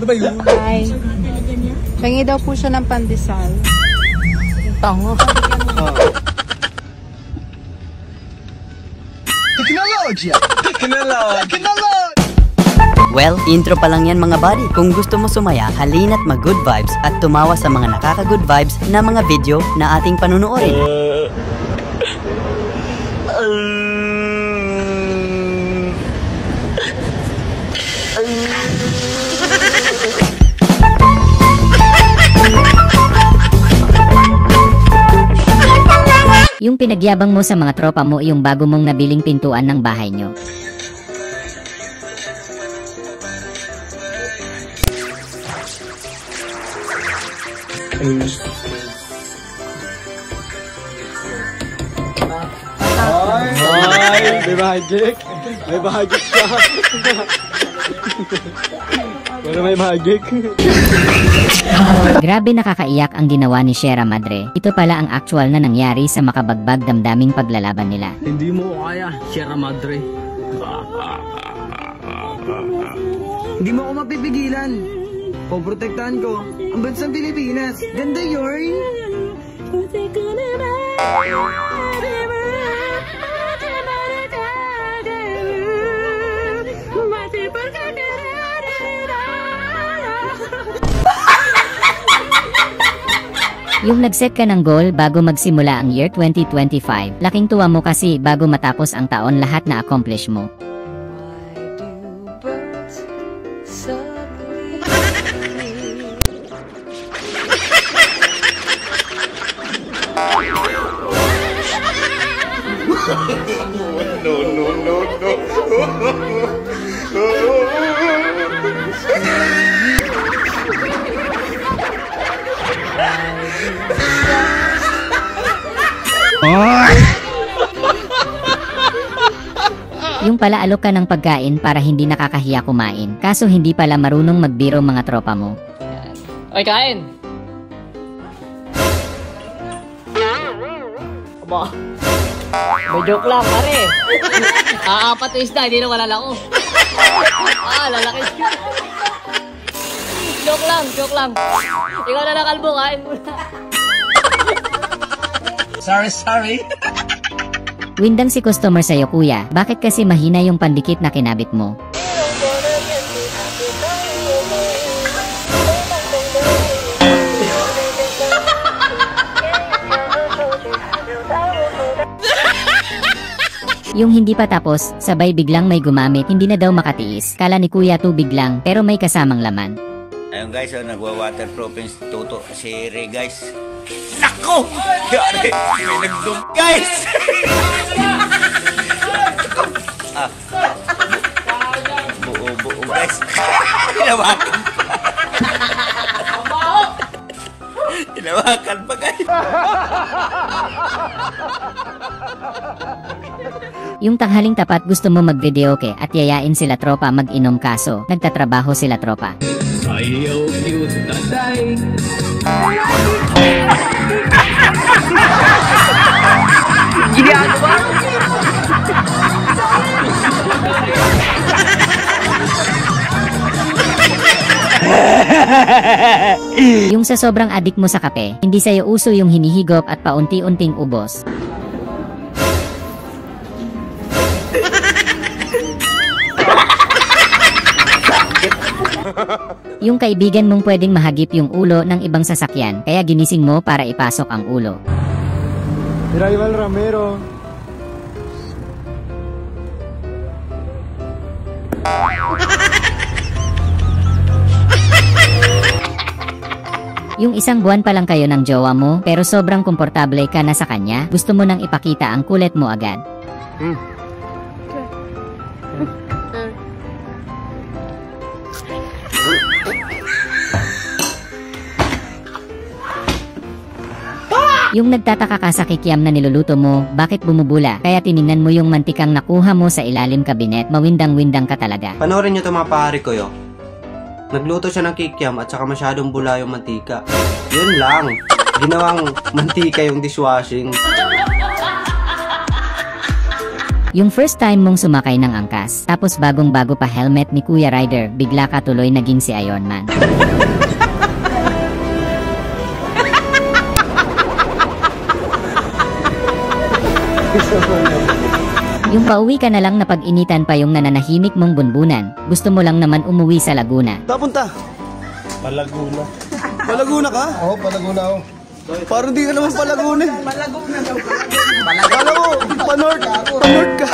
Ano ba yun? Ay, tangi daw po siya ng pandesal. Tango. Teknology! Teknology! Well, intro pa lang yan mga buddy. Kung gusto mo sumaya, halina't mag-good vibes at tumawa sa mga nakaka-good vibes na mga video na ating panunuorin. Yung pinagyabang mo sa mga tropa mo yung bago mong nabiling pintuan ng bahay nyo. Ay, may bahagik. May bahagik ka. Pero may bahagik. Grabe nakakaiyak ang ginawa ni Sierra Madre. Ito pala ang actual na nangyari sa makabagbag damdaming paglalaban nila. Hindi mo kaya, Sierra Madre. Hindi mo ako mapipigilan. Poprotektahan ko ang bansang Pilipinas. Ganda yun! Yung nag-set ka ng goal bago magsimula ang year 2025, laking tuwa mo kasi bago matapos ang taon lahat na accomplish mo. Yung pala alok ka ng pagkain para hindi nakakahiya kumain, kaso hindi pala marunong magbiro mga tropa mo. Oy, kain! Aba, may joke lang, pare. Aapat na isda, hindi na malalako. Lalaki. Joke lang, joke lang. Ikaw na nakalbo, kain mo na. Sorry. Windang si customer sa'yo kuya, bakit kasi mahina yung pandikit na kinabit mo? Yung hindi pa tapos, sabay biglang may gumamit, hindi na daw makatiis. Kala ni kuya tubig lang, pero may kasamang laman. Ayun guys, nagwa-waterproofing tuto si Ray guys. Nako! Yari! May nagdum guys! Buo guys. Hinawakan pa. Hinawakan pa guys. Yung tanghaling tapat gusto mo mag-videoke at yayain sila tropa mag-inom kaso nagtatrabaho sila tropa. Ayaw cute tatay. Ginagawa! Yung sa sobrang adik mo sa kape, hindi sa'yo uso yung hinihigop at paunti-unting ubos. Yung kaibigan mong pwedeng mahagip yung ulo ng ibang sasakyan, kaya ginising mo para ipasok ang ulo. Rival Ramiro. Yung isang buwan pa lang kayo ng jowa mo, pero sobrang komportable ka na sa kanya, gusto mo nang ipakita ang kulit mo agad. Yung nagtataka ka sa kikiam na niluluto mo, bakit bumubula? Kaya tiningnan mo yung mantikang nakuha mo sa ilalim kabinet, mawindang-windang ka talaga. Panoorin nyo ito mga pahari ko yo. Nagluto siya ng kikiam at saka masyadong bula yung mantika. Yun lang. Ginawang mantika yung dishwashing. Yung first time mong sumakay ng angkas, tapos bagong-bago pa helmet ni Kuya Rider, bigla ka tuloy naging si Iron Man. Yung pauwi ka na lang na pag-initan pa yung nananahimik mong bunbunan, gusto mo lang naman umuwi sa Laguna. Papunta? Palaguna. Palaguna ka? Oo, Palaguna ako. Parang di ka naman Palaguna eh. Palaguna daw. Kala mo, pa-north. Pa-north ka.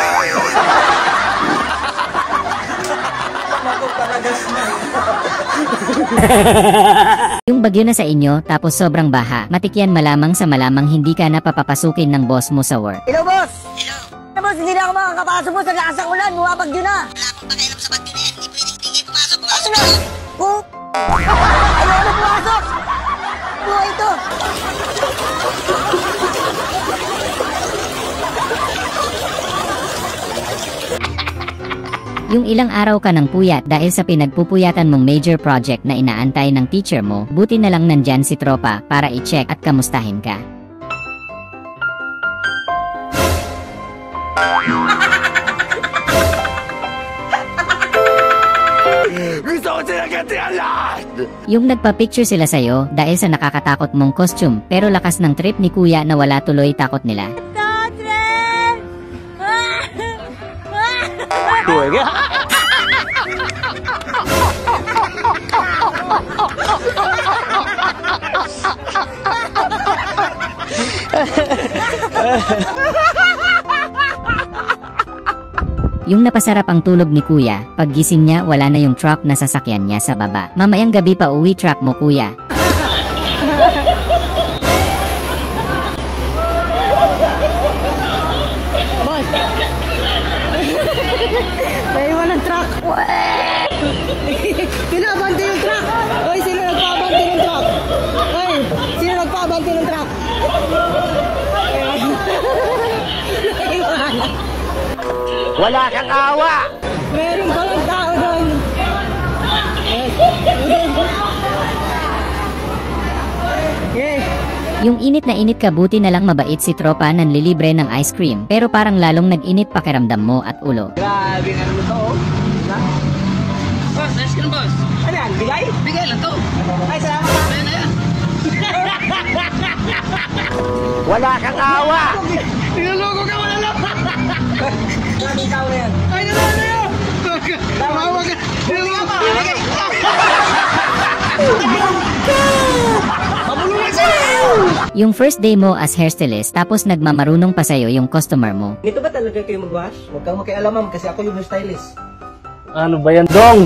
Yung bagyo na sa inyo, tapos sobrang baha, matikyan malamang sa malamang hindi ka na papapasukin ng boss mo sa work. Hello, boss! Hello! Boss, hindi na ako makakapasok mo sa lakas ng ulan. Bumabagyo na. Wala akong pakialam sa bagyo na yan. Hindi pwedeng hindi kayo pumasok. Ano na? Ayaw na pumasok! Buhay ito! Yung ilang araw ka ng puyat dahil sa pinagpupuyatan mong major project na inaantay ng teacher mo, buti na lang nandyan si tropa para i-check at kamustahin ka. Yung nagpa-picture sila sa'yo dahil sa nakakatakot mong costume, pero lakas ng trip ni kuya na wala tuloy takot nila. Yung napasarap ang tulog ni kuya, paggising niya wala na yung truck na sasakyan niya sa baba. Mamayang gabi pa uwi truck mo kuya. Naiwan ang truck. Pinabante yung truck. Hoy, sino nagpabante ng truck? Hoy, sino nagpabante ng truck? Wala kang awa! Meron palang tao doon. Yung init na init ka, buti na lang mabait si tropa nanlilibre ng ice cream, pero parang lalong nag-init pakiramdam mo at ulo. Grabe nga naman to, oh. Boss, ice cream boss. Ano yan? Bigay? Bigay lang to. Ay, salamat ha. Ayun na yan. Wala kang awa! Niloloko ka, wala lang. Grabe ikaw na yan. Ay, nalala na yan. Tawawa ka. Niloloko ka. Mabulungan siya. Yung first day mo as hairstylist, tapos nagmamarunong pa sa'yo yung customer mo. Nito ba talaga kayo mag-wash? Huwag kang makialamam kasi ako yung stylist. Ano ba yan, Dong?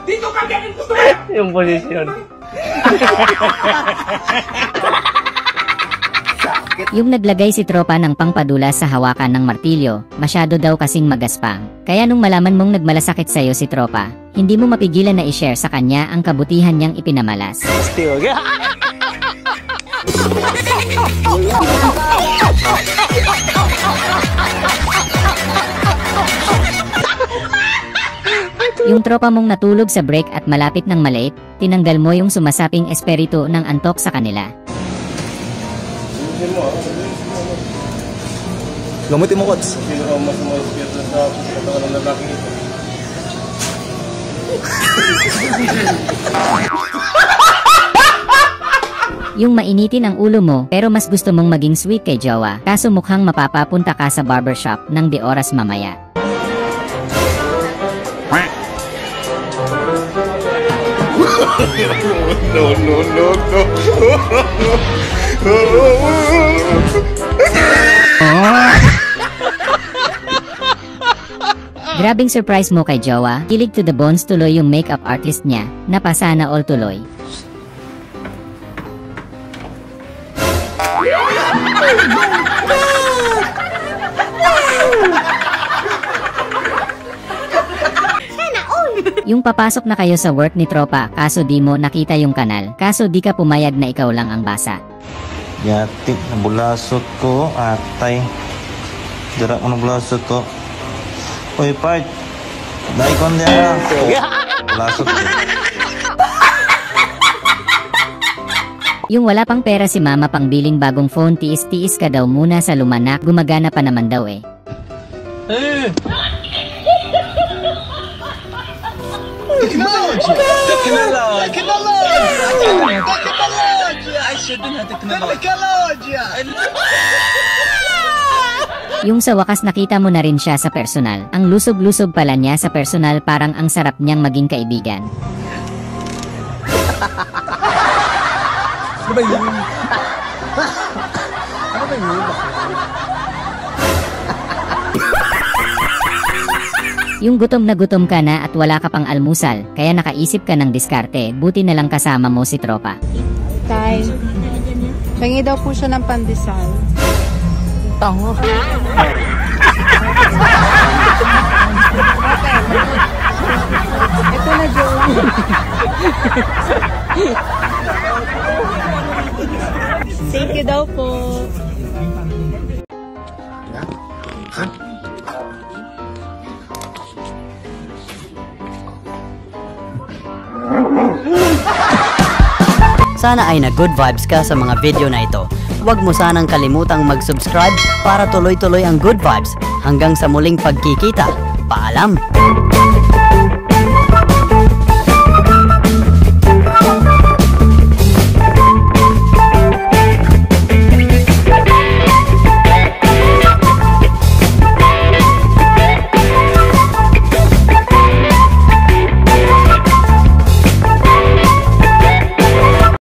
Dito ka galing gusto Yung posisyon. Yung naglagay si tropa ng pangpadula sa hawakan ng martilyo, masyado daw kasing magaspang. Kaya nung malaman mong nagmalasakit sa'yo si tropa, hindi mo mapigilan na i-share sa kanya ang kabutihan niyang ipinamalas. Yung tropa mong natulog sa break at malapit ng malate, tinanggal mo yung sumasaping espiritu ng antok sa kanila. Gamutin mo, Kots. Yung mainitin ang ulo mo pero mas gusto mong maging sweet kay jowa, kaso mukhang mapapapunta ka sa barbershop ng di oras mamaya. Grabing surprise mo kay jowa, kilig to the bones tuloy yung makeup artist niya, napasana all tuloy. Yung papasok na kayo sa work ni tropa, kaso di mo nakita yung kanal, kaso di ka pumayag na ikaw lang ang basa. Yatik, nabulasot ko, atay. Dirak mo nabulasot ko. Uy, part. Dahil ko hindi na. Bulasot ko. Yung wala pang pera si mama pang biling bagong phone, tiis-tiis ka daw muna sa lumanak, gumagana pa naman daw eh. Technology! Technology! Technology! I shouldn't have technology! Yung sa wakas nakita mo na rin siya sa personal. Ang lusob-lusob pala niya sa personal, parang ang sarap niyang maging kaibigan. Ano ba yun? Ano ba yun? Yung gutom na gutom ka na at wala ka pang almusal, kaya nakaisip ka ng diskarte, buti na lang kasama mo si tropa. Tay, hingi daw po siya ng pandesal. Tango. Ito na, Joey. Thank you daw po. Sana ay na-good vibes ka sa mga video na ito. Huwag mo sanang kalimutang mag-subscribe para tuloy-tuloy ang good vibes. Hanggang sa muling pagkikita. Paalam!